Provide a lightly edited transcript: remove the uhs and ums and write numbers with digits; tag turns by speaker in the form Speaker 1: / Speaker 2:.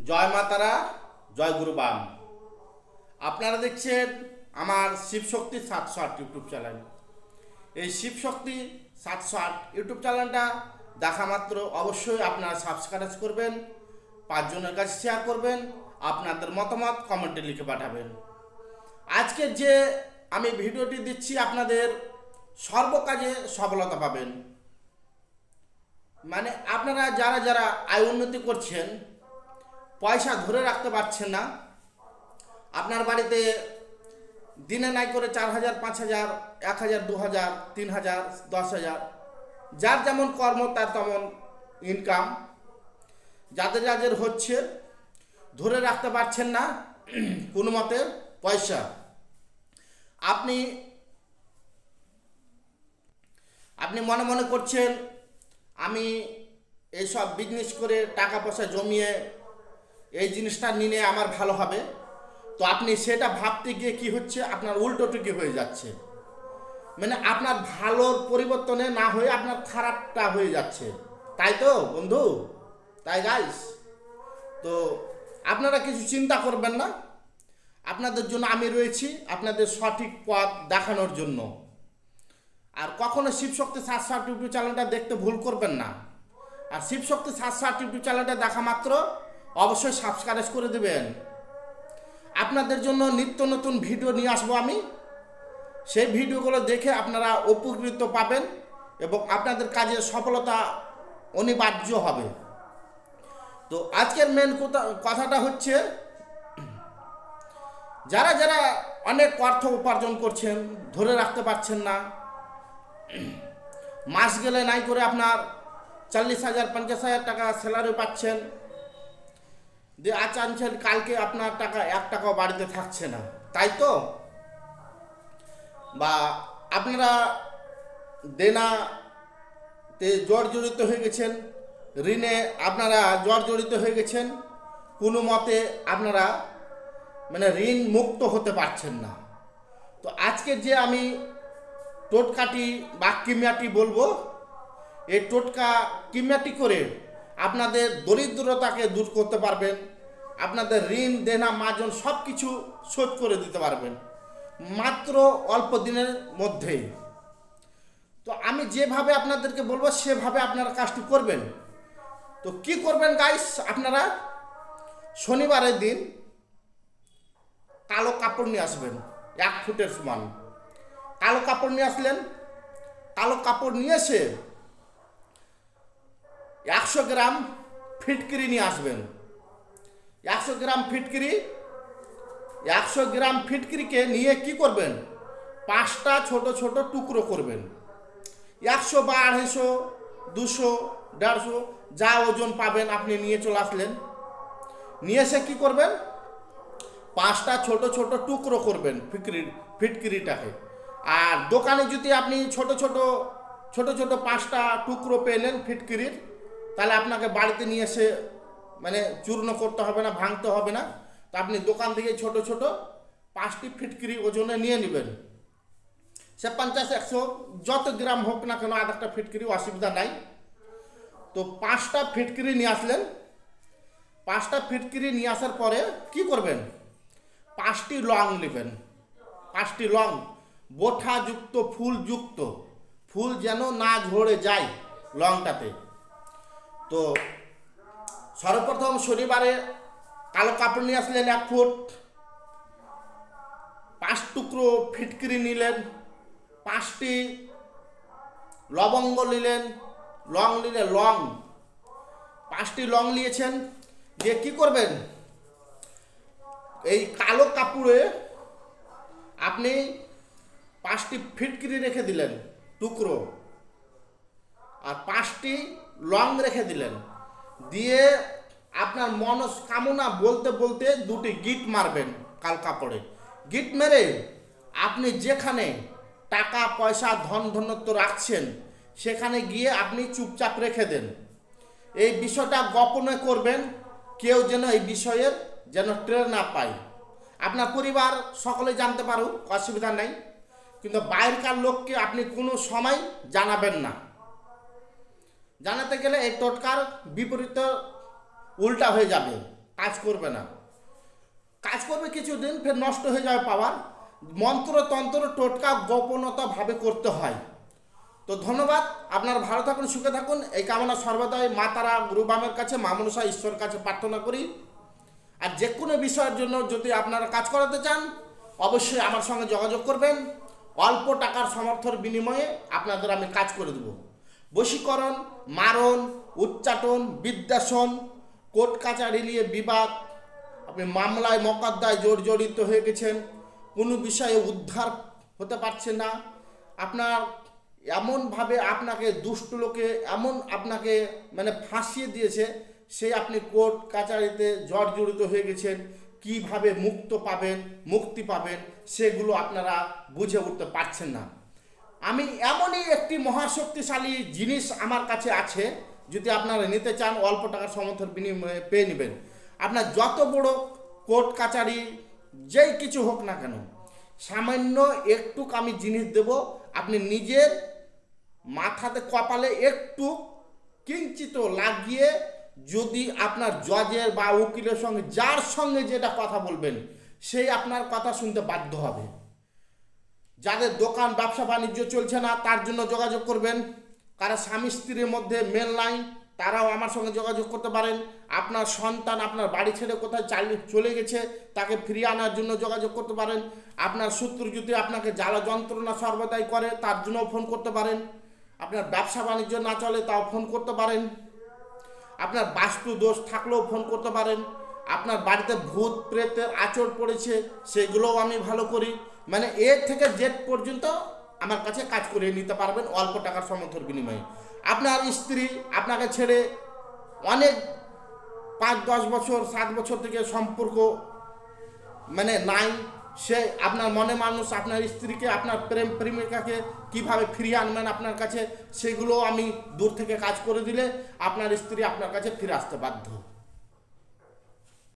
Speaker 1: জয় মা তারা, জয় গুরু বাম। আপনারা দেখছেন আমার শিবশক্তি 708 ইউটিউব চ্যানেল। এই শিবশক্তি 708 ইউটিউব চ্যানেলটা দেখা মাত্র অবশ্যই আপনারা সাবস্ক্রাইব করবেন, 5 জনের কাছে শেয়ার করবেন, আপনাদের মতামত কমেন্টে লিখে পাঠাবেন। আজকে যে আমি ভিডিওটি দিচ্ছি আপনাদের সর্বকাজে সফলতা পাবেন। মানে আপনারা যারা যারা আয় উন্নতি করছেন, পয়সা ধরে রাখতে পারছেন না, আপনার বাড়িতে দিনে নাই করে 4,000, 5,000, 1,000, 2,000, 3,000, 10,000, যার যেমন কর্ম তার তেমন ইনকাম, যাদের যাদের হচ্ছে ধরে রাখতে পারছেন না কোনো মতে পয়সা, আপনি মনে মনে করছেন আমি এইসব বিজনেস করে টাকা পয়সা জমিয়ে এই জিনিসটা নিয়ে আমার ভালো হবে। তো আপনি সেটা ভাবতে গিয়ে কি হচ্ছে, আপনার উল্টোটুকি হয়ে যাচ্ছে। মানে আপনার ভালোর পরিবর্তনে না হয়ে আপনার খারাপটা হয়ে যাচ্ছে, তাই তো বন্ধু, তাই গাইস। তো আপনারা কিছু চিন্তা করবেন না, আপনাদের জন্য আমি রয়েছি, আপনাদের সঠিক পথ দেখানোর জন্য। আর কখনো শিবশক্তি 708 ইউটিউব চ্যানেলটা দেখতে ভুল করবেন না। আর শিবশক্তি 708 ইউটিউব চ্যানেলটা দেখা মাত্র অবশ্যই সাবস্ক্রাইব করে দেবেন। আপনাদের জন্য নিত্য নতুন ভিডিও নিয়ে আসবো আমি, সেই ভিডিওগুলো দেখে আপনারা উপকৃত পাবেন এবং আপনাদের কাজে সফলতা অনিবার্য হবে। তো আজকের মেন কথাটা হচ্ছে, যারা যারা অনেক অর্থ উপার্জন করছেন, ধরে রাখতে পারছেন না, মাস গেলে নাই করে আপনার 40,000, 50,000 টাকা স্যালারি পাচ্ছেন, যে আনছেন কালকে আপনার টাকা 1 টাকাও বাড়িতে থাকছে না, তাই তো? বা আপনারা দেনাতে জর্জরিত হয়ে গেছেন, ঋণে আপনারা জর্জরিত হয়ে গেছেন, কোনো মতে আপনারা মানে ঋণ মুক্ত হতে পারছেন না। তো আজকে যে আমি টোটকাটি বা কিমিয়াটি বলবো, এই টোটকা কিমিয়াটি করে আপনাদের দরিদ্রতাকে দূর করতে পারবেন, আপনাদের ঋণ দেনা মাজন সব কিছু শোধ করে দিতে পারবেন মাত্র অল্প দিনের মধ্যেই। তো আমি যেভাবে আপনাদেরকে বলবো সেভাবে আপনারা কাজটি করবেন। তো কি করবেন গাইস, আপনারা শনিবারের দিন কালো কাপড় নিয়ে আসবেন, 1 ফুটের সমান কালো কাপড় নিয়ে আসলেন। কালো কাপড় নিয়ে এসে 100 গ্রাম ফিটকিরি নিয়ে আসবেন। 100 গ্রাম ফিটকিরি, 100 গ্রাম ফিটকিরিকে নিয়ে কি করবেন, 5টা ছোট ছোট টুকরো করবেন। 100 বা 250, 200, 150 যা ওজন পাবেন আপনি নিয়ে চলে আসলেন। নিয়ে এসে কী করবেন, 5টা ছোট ছোট টুকরো করবেন ফিটকিরিটাকে। আর দোকানে যদি আপনি ছোট ছোট 5টা টুকরো পেলেন ফিটকিরির, তাহলে আপনাকে বাড়িতে নিয়ে এসে মানে চূর্ণ করতে হবে না, ভাঙতে হবে না। তো আপনি দোকান থেকে ছোট ছোট 5টি ফিটকিরি ওজনে নিয়ে নেবেন। সে 50, 100 যত গ্রাম হোক না কেন, আধা ফিটকিরি অসুবিধা নাই। তো 5টা ফিটকিরি নিয়ে আসলেন। 5টা ফিটকিরি নিয়ে আসার পরে কি করবেন, 5টি লং নেবেন। 5টি লং বোঠাযুক্ত, ফুলযুক্ত, ফুল যেন না ঝরে যায় লংটাতে। তো সর্বপ্রথম শনিবারে কালো কাপড় নিয়ে আসলেন 1 ফুট, 5 টুকরো ফিটকিরি নিলেন, 5টি লবঙ্গ নিলেন, লং নিলেন, লং 5টি লং নিয়েছেন। দিয়ে কি করবেন, এই কালো কাপড়ে আপনি 5টি ফিটকিরি রেখে দিলেন টুকরো, আর 5টি লং রেখে দিলেন। দিয়ে আপনার মনস্কামনা বলতে বলতে 2টি গিট মারবেন কাল কাপড়ে। গিট মেরে আপনি যেখানে টাকা পয়সা ধন ধনত্ব রাখছেন সেখানে গিয়ে আপনি চুপচাপ রেখে দেন। এই বিষয়টা গোপনে করবেন, কেউ যেন এই বিষয়ের যেন টের না পায়। আপনার পরিবার সকলে জানতে পারুক, অসুবিধা নাই, কিন্তু বাইরেকার লোককে আপনি কোনো সময় জানাবেন না। জানাতে গেলে এই টোটকার বিপরীত উল্টা হয়ে যাবে, তাই কাজ করবে না, কাজ করবে কিছুদিন, ফের নষ্ট হয়ে যাবে পাওয়ার। মন্ত্র তন্ত্র টোটকা গোপনতা ভাবে করতে হয়। তো ধন্যবাদ, আপনারা ভালো থাকুন, সুখে থাকুন, এই কামনা সর্বদাই মা তারা গুরুবামের কাছে, মা মনসা ঈশ্বরের কাছে প্রার্থনা করি। আর যে কোনো বিষয়ের জন্য যদি আপনারা কাজ করাতে চান অবশ্যই আমার সঙ্গে যোগাযোগ করবেন। অল্প টাকার সমর্থর বিনিময়ে আপনাদের আমি কাজ করে দেব। বশীকরণ, মারণ, উচ্চাটন, বিদ্যাসন, কোর্ট কাচারি নিয়ে বিবাদ, আপনি মামলায় মোকদ্দমায় জড়িত হয়ে গেছেন, কোনো বিষয়ে উদ্ধার হতে পারছে না, আপনার এমনভাবে আপনাকে দুষ্ট লোকে এমন আপনাকে মানে ফাঁসিয়ে দিয়েছে, সেই আপনি কোর্ট কাচারিতে জর্জরিত হয়ে গেছেন, কিভাবে মুক্তি পাবেন সেগুলো আপনারা বুঝে উঠতে পারছেন না। আমি এমনই একটি মহাশক্তিশালী জিনিস আমার কাছে আছে, যদি আপনারা নিতে চান অল্প টাকার সমর্থন বিনিময়ে পেয়ে নেবেন। আপনার যত বড় কোর্ট কাচারি যেই কিছু হোক না কেন, সামান্য একটু আমি জিনিস দেব, আপনি নিজের মাথাতে কপালে একটু কিঞ্চিত লাগিয়ে যদি আপনার জজের বা উকিলের সঙ্গে যার সঙ্গে যেটা কথা বলবেন সেই আপনার কথা শুনতে বাধ্য হবে। যাদের দোকান ব্যবসা বাণিজ্য চলছে না তার জন্য যোগাযোগ করবেন। কারা স্বামী স্ত্রীর মধ্যে মেল নাই তারাও আমার সঙ্গে যোগাযোগ করতে পারেন। আপনার সন্তান আপনার বাড়ি ছেড়ে কোথায় চলে গেছে তাকে ফিরিয়ে আনার জন্য যোগাযোগ করতে পারেন। আপনার শত্রু যদি আপনাকে জ্বালা যন্ত্রণা সর্বদাই করে তার জন্যও ফোন করতে পারেন। আপনার ব্যবসা বাণিজ্য না চলে তাও ফোন করতে পারেন। আপনার বাস্তু দোষ থাকলেও ফোন করতে পারেন। আপনার বাড়িতে ভূত প্রেতের আঁচড় পড়েছে সেগুলোও আমি ভালো করি। মানে এ থেকে জেড পর্যন্ত আমার কাছে কাজ করিয়ে নিতে পারবেন অল্প টাকার সমর্থন বিনিময়ে। আপনার স্ত্রী আপনাকে ছেড়ে অনেক 5-10 বছর 7 বছর থেকে সম্পর্ক মানে নাই, সে আপনার মনে মানুষ আপনার স্ত্রীকে আপনার প্রেমিকাকে কিভাবে ফিরিয়ে আনবেন আপনার কাছে, সেগুলো আমি দূর থেকে কাজ করে দিলে আপনার স্ত্রী আপনার কাছে ফিরে আসতে বাধ্য।